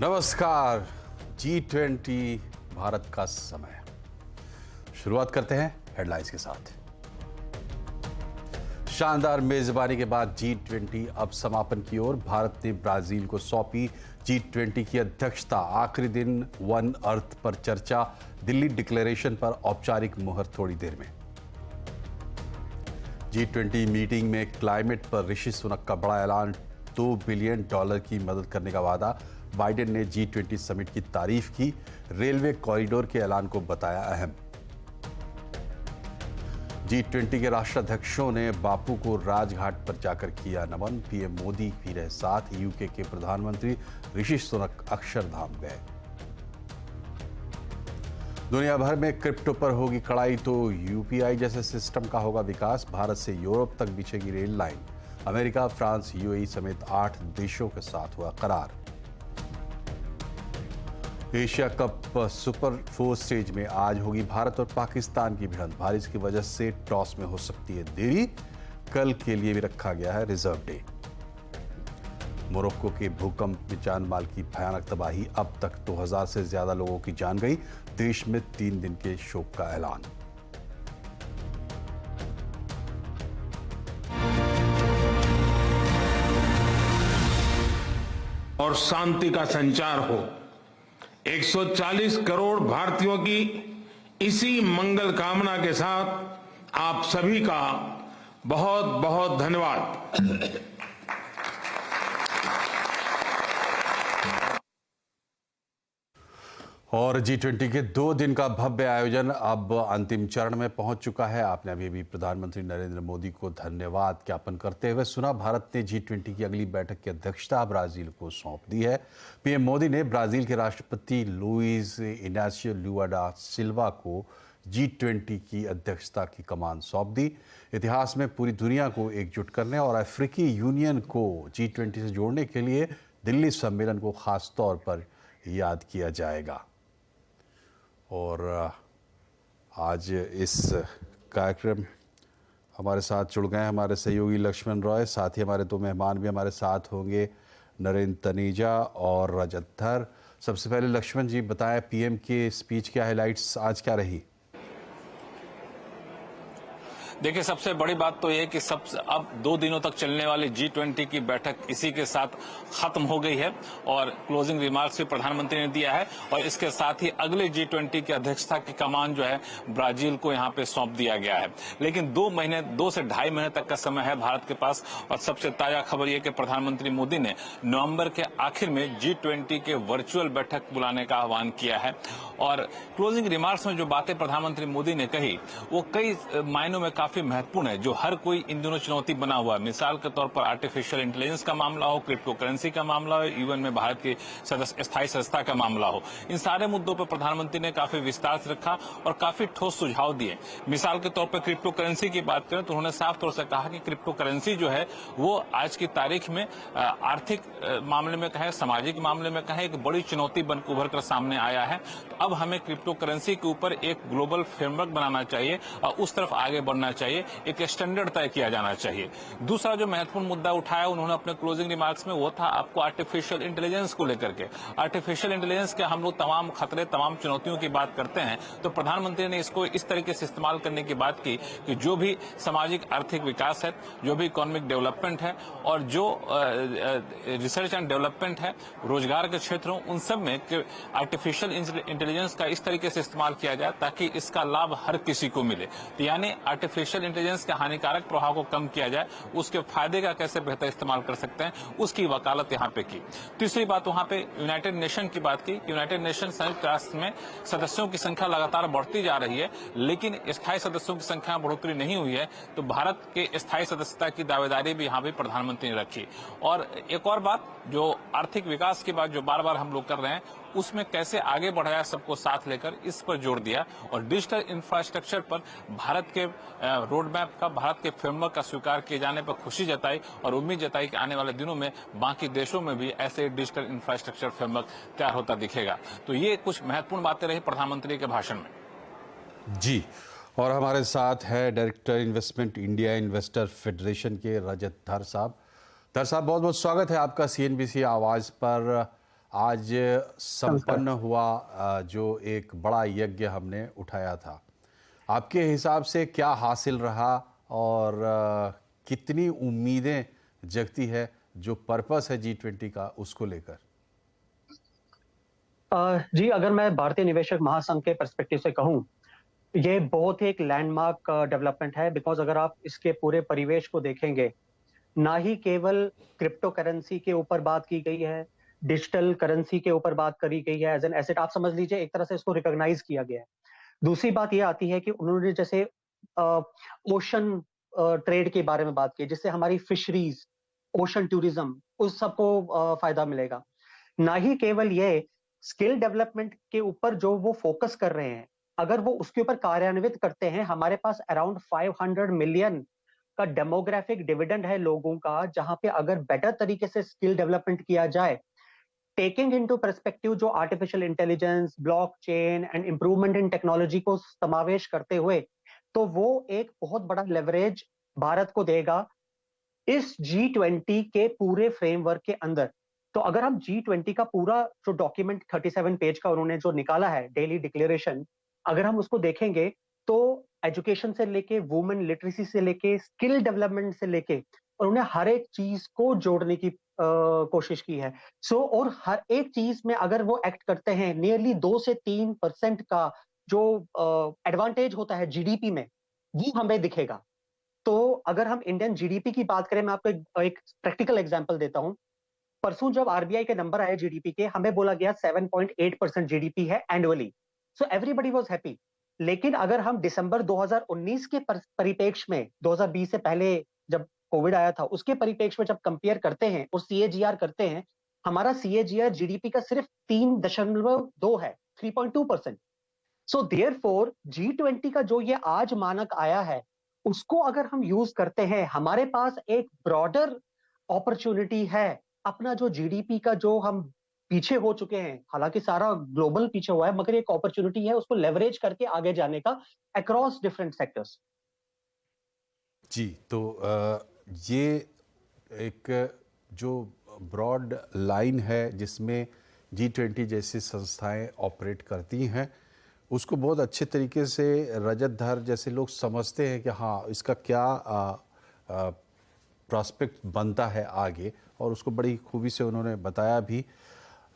नमस्कार। G20 भारत का समय। शुरुआत करते हैं हेडलाइंस के साथ। शानदार मेजबानी के बाद G20 अब समापन की ओर। भारत ने ब्राजील को सौंपी G20 की अध्यक्षता। आखिरी दिन वन अर्थ पर चर्चा। दिल्ली डिक्लेरेशन पर औपचारिक मुहर थोड़ी देर में। G20 मीटिंग में क्लाइमेट पर ऋषि सुनक का बड़ा ऐलान। $2 बिलियन की मदद करने का वादा। बाइडेन ने G20 समिट की तारीफ की। रेलवे कॉरिडोर के ऐलान को बताया अहम। G20 के राष्ट्राध्यक्षों ने बापू को राजघाट पर जाकर किया नमन। पीएम मोदी भी रहे साथ। यूके के प्रधानमंत्री ऋषि सुनक अक्षरधाम गए। दुनिया भर में क्रिप्टो पर होगी कड़ाई तो यूपीआई जैसे सिस्टम का होगा विकास। भारत से यूरोप तक बिछेगी rail line. America, France, UAE समेत 8 देशों के साथ हुआ करार। एशिया कप सुपर 4 स्टेज में आज होगी भारत और पाकिस्तान की भिड़ंत। बारिश की वजह से टॉस में हो सकती है देरी। कल के लिए भी रखा गया है रिजर्व डे। मोरक्को के भूकंप में जान माल की भयानक तबाही। अब तक 2000 से ज्यादा लोगों की जान गई। देश में 3 दिन के शोक का ऐलान। और शांति का संचार हो। 140 करोड़ भारतीयों की इसी मंगल कामना के साथ आप सभी का बहुत बहुत धन्यवाद। और G20 के 2 दिन का भव्य आयोजन अब अंतिम चरण में पहुंच चुका है। आपने अभी प्रधानमंत्री नरेंद्र मोदी को धन्यवाद ज्ञापन करते हुए सुना। भारत ने G20 की अगली बैठक की अध्यक्षता ब्राजील को सौंप दी है। पीएम मोदी ने ब्राजील के राष्ट्रपति लुइस इनासियो लुआ डा सिल्वा को G20 की अध्यक्षता की कमान सौंप दी। इतिहास में पूरी दुनिया को एकजुट करने और अफ्रीकी यूनियन को G20 से जोड़ने के लिए दिल्ली सम्मेलन को खास तौर पर याद किया जाएगा। और आज इस कार्यक्रम हमारे साथ जुड़ गए हमारे सहयोगी लक्ष्मण रॉय। साथ ही हमारे 2 मेहमान भी हमारे साथ होंगे, नरेंद्र तनेजा और रजत धर। सबसे पहले लक्ष्मण जी बताएं, पीएम के स्पीच के हाइलाइट्स आज क्या रही? देखिए, सबसे बड़ी बात तो यह कि अब 2 दिनों तक चलने वाली G20 की बैठक इसी के साथ खत्म हो गई है और क्लोजिंग रिमार्क्स भी प्रधानमंत्री ने दिया है और इसके साथ ही अगले G20 की अध्यक्षता की कमान जो है ब्राजील को यहां पे सौंप दिया गया है। लेकिन 2 से ढाई महीने तक का समय है भारत के पास और सबसे ताजा खबर यह कि प्रधानमंत्री मोदी ने नवंबर के आखिर में G20 के वर्चुअल बैठक बुलाने का आह्वान किया है। और क्लोजिंग रिमार्क्स में जो बातें प्रधानमंत्री मोदी ने कही वो कई मायनों में काफी महत्वपूर्ण है, जो हर कोई इन दिनों चुनौती बना हुआ है। मिसाल के तौर पर आर्टिफिशियल इंटेलिजेंस का मामला हो, क्रिप्टो करेंसी का मामला हो, यूएन में भारत की स्थायी सदस्यता का मामला हो, इन सारे मुद्दों पर प्रधानमंत्री ने काफी विस्तार से रखा और काफी ठोस सुझाव दिए। मिसाल के तौर पर क्रिप्टो करेंसी की बात करें तो उन्होंने साफ तौर से कहा कि क्रिप्टो करेंसी जो है वो आज की तारीख में आर्थिक मामले में कहें, सामाजिक मामले में कहें, एक बड़ी चुनौती बनकर उभर कर सामने आया है। तो अब हमें क्रिप्टो करेंसी के ऊपर एक ग्लोबल फ्रेमवर्क बनाना चाहिए और उस तरफ आगे बढ़ना चाहिए, एक स्टैंडर्ड तय किया जाना चाहिए। दूसरा जो महत्वपूर्ण मुद्दा उठाया उन्होंने अपने क्लोजिंग रिमार्क्स में वो था आपको आर्टिफिशियल इंटेलिजेंस को लेकर के। आर्टिफिशियल इंटेलिजेंस के हम लोग तमाम खतरे, तमाम चुनौतियों की बात करते हैं तो प्रधानमंत्री ने इसको इस तरीके से इस्तेमाल करने की बात की कि जो भी सामाजिक आर्थिक विकास है, जो भी इकोनॉमिक डेवलपमेंट है और जो रिसर्च एंड डेवलपमेंट है, रोजगार के क्षेत्रों, उन सब में आर्टिफिशियल इंटेलिजेंस का इस तरीके से इस्तेमाल किया जाए ताकि इसका लाभ हर किसी को मिले। यानी आर्टिफिशियल इंटेलिजेंस के हानिकारक प्रभाव को कम किया जाए, उसके फायदे का कैसे बेहतर इस्तेमाल कर सकते हैं, उसकी वकालत यहाँ पे की। तीसरी बात वहां पे यूनाइटेड नेशन की बात की। यूनाइटेड नेशन संयुक्त राष्ट्र में सदस्यों की संख्या लगातार बढ़ती जा रही है, लेकिन स्थायी सदस्यों की संख्या में बढ़ोतरी नहीं हुई है। तो भारत के स्थायी सदस्यता की दावेदारी भी यहाँ भी प्रधानमंत्री ने रखी। और एक और बात, जो आर्थिक विकास की बात जो बार बार हम लोग कर रहे हैं, उसमें कैसे आगे बढ़ाया सबको साथ लेकर, इस पर जोर दिया। और डिजिटल इंफ्रास्ट्रक्चर पर भारत के रोड मैप का, भारत के फ्रेमवर्क का स्वीकार किए जाने पर खुशी जताई और उम्मीद जताई कि आने वाले दिनों में बाकी देशों में भी ऐसे डिजिटल इंफ्रास्ट्रक्चर फ्रेमवर्क तैयार होता दिखेगा। तो ये कुछ महत्वपूर्ण बातें रही प्रधानमंत्री के भाषण में। जी, और हमारे साथ है director investment India investor federation के रजत धर साहब। धर साहब, बहुत बहुत स्वागत है आपका CNBC आवाज पर। आज संपन्न हुआ जो एक बड़ा यज्ञ हमने उठाया था, आपके हिसाब से क्या हासिल रहा और कितनी उम्मीदें जगती है जो पर्पस है G20 का उसको लेकर? जी, अगर मैं भारतीय निवेशक महासंघ के पर्सपेक्टिव से कहूँ, ये बहुत ही एक लैंडमार्क डेवलपमेंट है बिकॉज़ अगर आप इसके पूरे परिवेश को देखेंगे, ना ही केवल क्रिप्टो करेंसी के ऊपर बात की गई है, डिजिटल करेंसी के ऊपर बात करी गई है एज़ एन एसेट, आप समझ लीजिए एक तरह से इसको रिकॉग्नाइज़ किया गया है। दूसरी बात ये आती है कि उन्होंने जैसे ओशन ट्रेड के बारे में बात की, जिससे हमारी फिशरीज़, ओशन टूरिज़्म उस सबको फ़ायदा मिलेगा। ना ही केवल ये स्किल डेवलपमेंट के ऊपर जो वो फोकस कर रहे हैं, अगर वो उसके ऊपर कार्यान्वित करते हैं, हमारे पास अराउंड 500 मिलियन का डेमोग्राफिक डिविडेंड है लोगों का, जहां पे अगर बेटर तरीके से स्किल डेवलपमेंट किया जाए, टेकिंग इनटू पर्सपेक्टिव जो artificial intelligence, blockchain and improvement in technology को समावेश करते हुए, तो वो एक बहुत बड़ा लेवरेज भारत को देगा इस G20 के पूरे फ्रेमवर्क के अंदर। तो अगर हम G20 का पूरा जो डॉक्यूमेंट 37 पेज का उन्होंने जो निकाला है डेली डिक्लेरेशन, अगर हम उसको देखेंगे तो एजुकेशन से लेके वुमेन लिटरेसी से लेके स्किल डेवलपमेंट से लेके उन्होंने हर एक चीज को जोड़ने की कोशिश की है। और हर एक चीज में अगर वो एक्ट करते हैं, नियरली 2 से 3% का जो एडवांटेज होता है जीडीपी में, वो हमें दिखेगा। तो अगर हम इंडियन जीडीपी की बात करें, मैं आपको एक प्रैक्टिकल एग्जांपल देता हूं। परसों जब आरबीआई के नंबर आए जीडीपी के, हमें बोला गया 7.8% जीडीपी है annually, so everybody was happy. लेकिन अगर हम दिसंबर 2019 के परिप्रेक्ष्य में, 2020 से पहले जब कोविड आया था, उसके परिप्रेक्ष्य में जब कंपेयर करते हैं और सीएजीआर करते हैं, हमारा सीएजीआर जीडीपी का सिर्फ 3.2 है, 3.2%। सो देयरफॉर G20 का जो ये आज मानक आया है, उसको अगर हम यूज करते हैं, हमारे पास एक ब्रॉडर अपॉर्चुनिटी है। अपना जो जीडीपी का जो हम पीछे हो चुके हैं, हालांकि सारा ग्लोबल पीछे हुआ है, मगर एक अपॉर्चुनिटी है उसको लेवरेज करके आगे जाने का अक्रॉस डिफरेंट सेक्टर्स। जी, तो ये एक जो ब्रॉड लाइन है जिसमें G20 जैसी संस्थाएं ऑपरेट करती हैं, उसको बहुत अच्छे तरीके से रजतधर जैसे लोग समझते हैं कि हाँ, इसका क्या प्रॉस्पेक्ट बनता है आगे, और उसको बड़ी खूबी से उन्होंने बताया भी।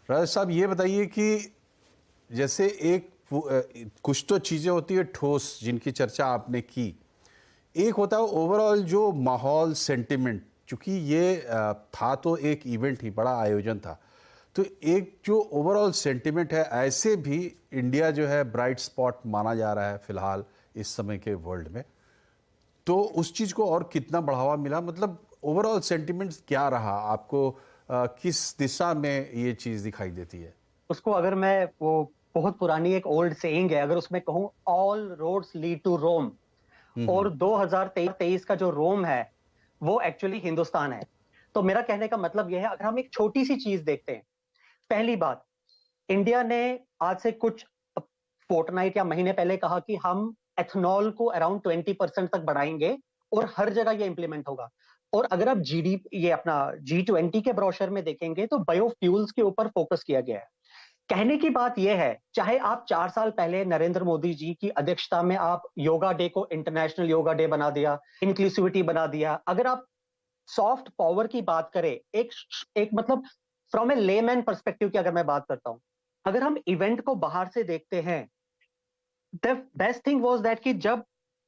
राजेश साहब, ये बताइए कि जैसे एक कुछ तो चीज़ें होती है ठोस, जिनकी चर्चा आपने की, एक होता है ओवरऑल जो माहौल, सेंटिमेंट। चूँकि ये था तो एक इवेंट ही, बड़ा आयोजन था, तो एक जो ओवरऑल सेंटिमेंट है, ऐसे भी इंडिया जो है ब्राइट स्पॉट माना जा रहा है फिलहाल इस समय के वर्ल्ड में, तो उस चीज़ को और कितना बढ़ावा मिला? मतलब ओवरऑल सेंटिमेंट क्या रहा आपको? किस दिशा में ये चीज़ दिखाई देती है? उसको अगर मैं, वो बहुत पुरानी एक ओल्ड सेइंग है, अगर उसमें कहूँ, ऑल रोड्स लीड टू रोम, और 2023 का जो रोम है वो एक्चुअली हिंदुस्तान है। तो मेरा कहने का मतलब यह है, अगर हम एक छोटी सी चीज देखते हैं, पहली बात, इंडिया ने आज से कुछ फोर्टनाइट या महीने पहले कहा कि हम एथनॉल को अराउंड 20% तक बढ़ाएंगे और हर जगह ये इंप्लीमेंट होगा। और अगर आप ये अपना G20 के ब्रोशर में देखेंगे तो बायोफ्यूल्स के ऊपर फोकस किया गया है। कहने की बात यह है, चाहे आप 4 साल पहले नरेंद्र मोदी जी की अध्यक्षता में आप योगा डे को इंटरनेशनल योगा डे बना दिया, इंक्लूसिविटी बना दिया, अगर आप सॉफ्ट पावर की बात करें, एक मतलब फ्रॉम ए लेमैन पर्सपेक्टिव की अगर मैं बात करता हूं, अगर हम इवेंट को बाहर से देखते हैं, the best thing was that कि जब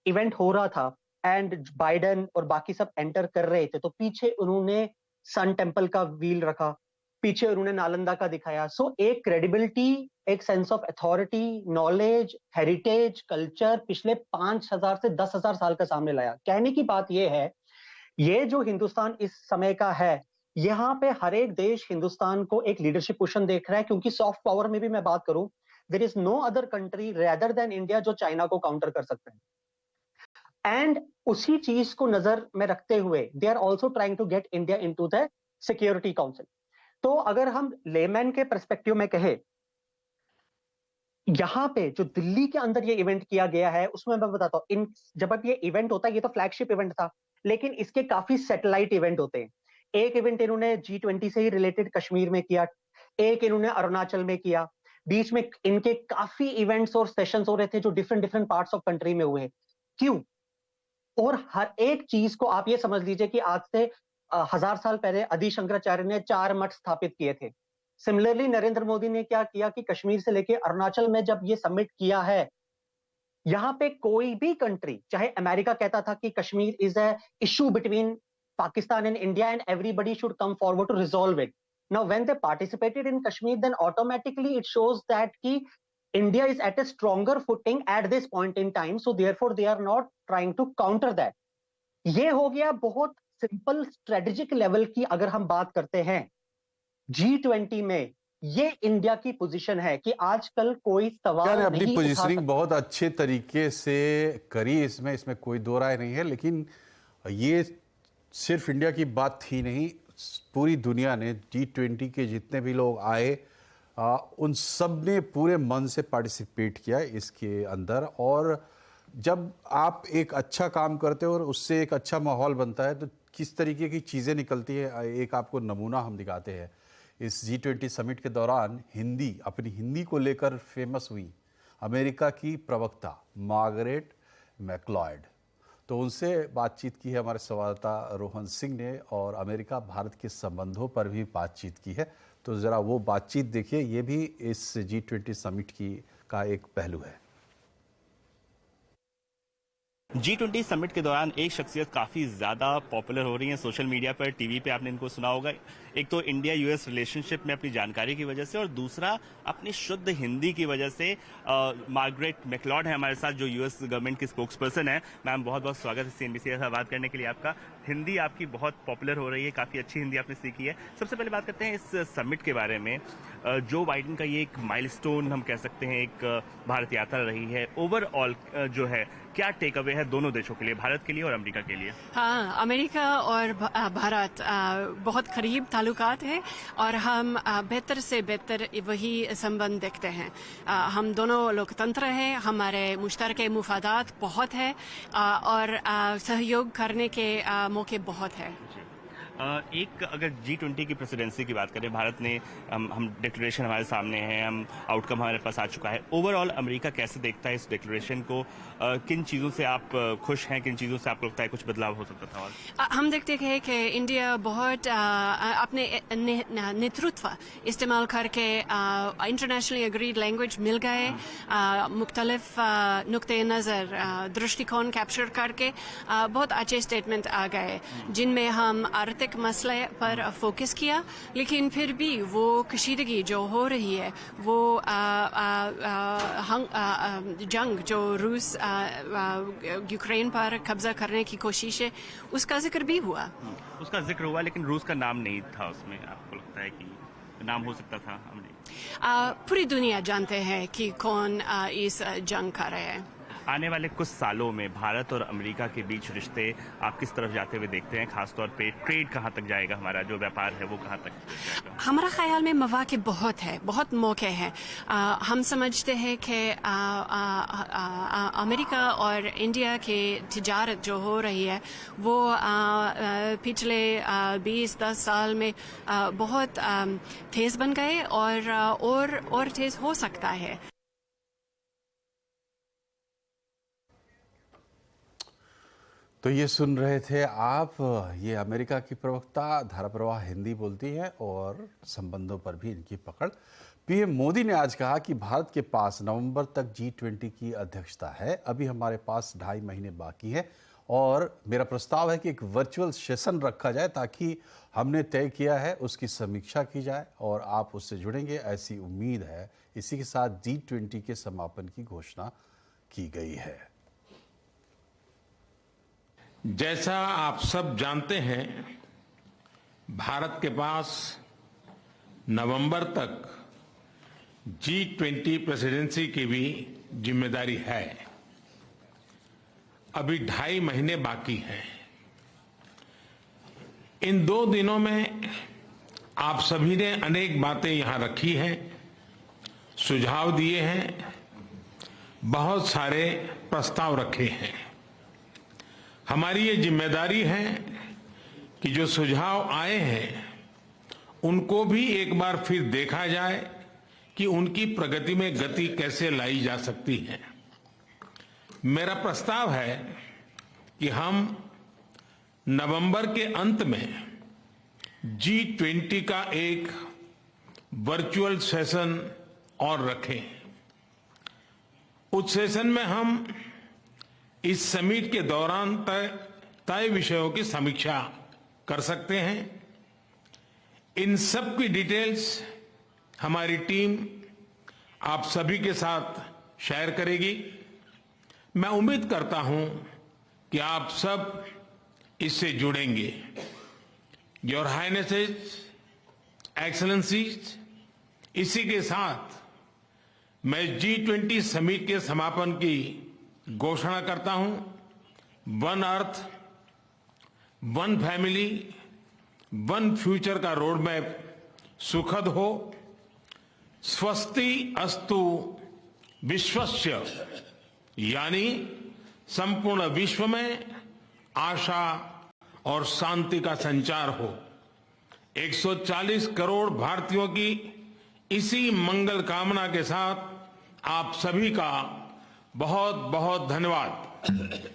इवेंट हो रहा था एंड बाइडेन और बाकी सब एंटर कर रहे थे, तो पीछे उन्होंने सन टेम्पल का व्हील रखा, पीछे उन्होंने नालंदा का दिखाया। सो एक क्रेडिबिलिटी, एक sense of authority, knowledge, heritage, culture पिछले 5,000 से 10,000 साल का सामने लाया। कहने की बात यह है, ये जो हिंदुस्तान इस समय का है, यहाँ पे हर एक देश हिंदुस्तान को एक लीडरशिप पोजीशन देख रहा है, क्योंकि सॉफ्ट पावर में भी मैं बात करूं, there is no other country rather than India जो चाइना को काउंटर कर सकते हैं। एंड उसी चीज को नजर में रखते हुए they are also trying to get India into the Security Council. तो अगर हम लेमैन के पर्सपेक्टिव में कहे, यहाँ पे जो दिल्ली के अंदर ये इवेंट किया गया है, उसमें मैं बताता हूँ, जब ये इवेंट होता है, ये तो फ्लैगशिप इवेंट था, लेकिन इसके काफी सैटेलाइट इवेंट होते हैं। एक इवेंट इन्होंने G20 से ही रिलेटेड कश्मीर में किया, एक इन्होंने अरुणाचल में किया, बीच में इनके काफी इवेंट्स और सेशंस हो रहे थे जो different different parts of country में हुए। क्यों? और हर एक चीज को आप ये समझ लीजिए कि आज से 1000 साल पहले आदि शंकराचार्य ने 4 मठ स्थापित किए थे। सिमिलरली नरेंद्र मोदी ने क्या किया कि कश्मीर से लेके अरुणाचल में जब ये समिट किया है, यहां पे कोई भी कंट्री, चाहे अमेरिका कहता था कि Kashmir is a issue between Pakistan and India and everybody should come forward to resolve it. Now when they participated in Kashmir, then automatically it shows that कि India is at a stronger footing at this point in time, so therefore they are not trying to counter that. ये हो गया बहुत simple strategic level की अगर हम बात करते हैं। G20 में ये इंडिया की पोजीशन है कि आजकल कोई सवाल यानी नहीं अपनी उठा पोजीशनिंग सकता। बहुत अच्छे तरीके से करी, इसमें कोई दो राय नहीं है। लेकिन ये सिर्फ इंडिया की बात थी नहीं, पूरी दुनिया ने, G20 के जितने भी लोग आए उन सब ने पूरे मन से पार्टिसिपेट किया इसके अंदर। और जब आप एक अच्छा काम करते हो और उससे एक अच्छा माहौल बनता है तो किस तरीके की चीज़ें निकलती है, एक आपको नमूना हम दिखाते हैं। इस G20 समिट के दौरान अपनी हिंदी को लेकर फेमस हुई अमेरिका की प्रवक्ता मार्गरेट मैक्लॉयड। तो उनसे बातचीत की है हमारे संवाददाता रोहन सिंह ने, और अमेरिका भारत के संबंधों पर भी बातचीत की है। तो ज़रा वो बातचीत देखिए, ये भी इस G20 समिट का एक पहलू है। G20 समिट के दौरान एक शख्सियत काफी ज्यादा पॉपुलर हो रही है सोशल मीडिया पर, टीवी पे आपने इनको सुना होगा। एक तो इंडिया यूएस रिलेशनशिप में अपनी जानकारी की वजह से, और दूसरा अपनी शुद्ध हिंदी की वजह से। मार्गरेट मैक्लॉयड है हमारे साथ, जो यूएस गवर्नमेंट की स्पोक्स पर्सन है। मैम बहुत बहुत स्वागत है CNBC से बात करने के लिए आपका। हिंदी आपकी बहुत पॉपुलर हो रही है, काफी अच्छी हिंदी आपने सीखी है। सबसे पहले बात करते हैं इस समिट के बारे में। जो बाइडेन का ये एक माइलस्टोन हम कह सकते हैं, एक भारत यात्रा रही है। ओवरऑल जो है क्या टेक अवे है दोनों देशों के लिए, भारत के लिए और अमेरिका के लिए? हाँ, अमेरिका और भारत बहुत करीब ताल्लुकात है, और हम बेहतर से बेहतर वही संबंध देखते हैं। हम दोनों लोकतंत्र हैं, हमारे मुश्तरके मुफादात बहुत है, और सहयोग करने के मौके बहुत है। एक अगर G20 की प्रेसिडेंसी की बात करें, भारत ने हम डिक्लेरेशन हमारे सामने है, हम आउटकम हमारे पास आ चुका है। ओवरऑल अमेरिका कैसे देखता है इस डिक्लेरेशन को? किन चीज़ों से आप खुश हैं, किन चीज़ों से आपको लगता है कुछ बदलाव हो सकता था? और हम देखते हैं कि इंडिया बहुत अपने नेतृत्व इस्तेमाल करके इंटरनेशनली एग्रीड लैंग्वेज मिल गए, मुख्तलिफ नुक्ते नज़र दृष्टिकोण कैप्चर करके बहुत अच्छे स्टेटमेंट आ गए, जिनमें हम आर्थिक मसले पर फोकस किया। लेकिन फिर भी वो कशीदगी जो हो रही है, वो जंग जो रूस यूक्रेन पर कब्जा करने की कोशिश है, उसका जिक्र भी हुआ। उसका जिक्र हुआ, लेकिन रूस का नाम नहीं था उसमें। आपको लगता है कि नाम हो सकता था? पूरी दुनिया जानते हैं कि कौन इस जंग कर रहे हैं। आने वाले कुछ सालों में भारत और अमेरिका के बीच रिश्ते आप किस तरफ जाते हुए देखते हैं? खासतौर पे ट्रेड कहाँ तक जाएगा, हमारा जो व्यापार है वो कहाँ तक जाएगा? हमारा ख्याल में मौके बहुत है, बहुत मौके हैं। हम समझते हैं कि अमेरिका और इंडिया की तिजारत जो हो रही है वो पिछले 20-10 साल में बहुत तेज़ बन गए, और तेज़ हो सकता है। तो ये सुन रहे थे आप, ये अमेरिका की प्रवक्ता धाराप्रवाह हिंदी बोलती है और संबंधों पर भी इनकी पकड़। पीएम मोदी ने आज कहा कि भारत के पास नवंबर तक G20 की अध्यक्षता है। अभी हमारे पास 2.5 महीने बाकी है, और मेरा प्रस्ताव है कि एक वर्चुअल सेशन रखा जाए ताकि हमने तय किया है उसकी समीक्षा की जाए और आप उससे जुड़ेंगे, ऐसी उम्मीद है। इसी के साथ G20 के समापन की घोषणा की गई है। जैसा आप सब जानते हैं, भारत के पास नवंबर तक G20 प्रेसिडेंसी की भी जिम्मेदारी है। अभी 2.5 महीने बाकी हैं। इन 2 दिनों में आप सभी ने अनेक बातें यहां रखी हैं, सुझाव दिए हैं, बहुत सारे प्रस्ताव रखे हैं। हमारी ये जिम्मेदारी है कि जो सुझाव आए हैं उनको भी एक बार फिर देखा जाए कि उनकी प्रगति में गति कैसे लाई जा सकती है। मेरा प्रस्ताव है कि हम नवंबर के अंत में G20 का एक वर्चुअल सेशन और रखें। उस सेशन में हम इस समिट के दौरान तय विषयों की समीक्षा कर सकते हैं। इन सब की डिटेल्स हमारी टीम आप सभी के साथ शेयर करेगी। मैं उम्मीद करता हूं कि आप सब इससे जुड़ेंगे। योर हाइनेसेस, एक्सेलेंसीज, इसी के साथ मैं G20 समिट के समापन की घोषणा करता हूं। One earth, one family, one future का रोड मैप सुखद हो। स्वस्ति अस्तु विश्वस्य, यानी संपूर्ण विश्व में आशा और शांति का संचार हो। 140 करोड़ भारतीयों की इसी मंगल कामना के साथ आप सभी का बहुत बहुत धन्यवाद।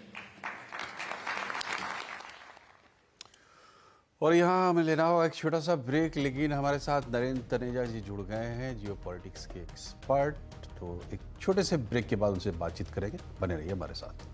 और यहाँ हमें लेना होगा एक छोटा सा ब्रेक, लेकिन हमारे साथ नरेंद्र तनेजा जी जुड़ गए हैं, जियो पॉलिटिक्स के एक्सपर्ट। तो एक छोटे से ब्रेक के बाद उनसे बातचीत करेंगे, बने रहिए हमारे साथ।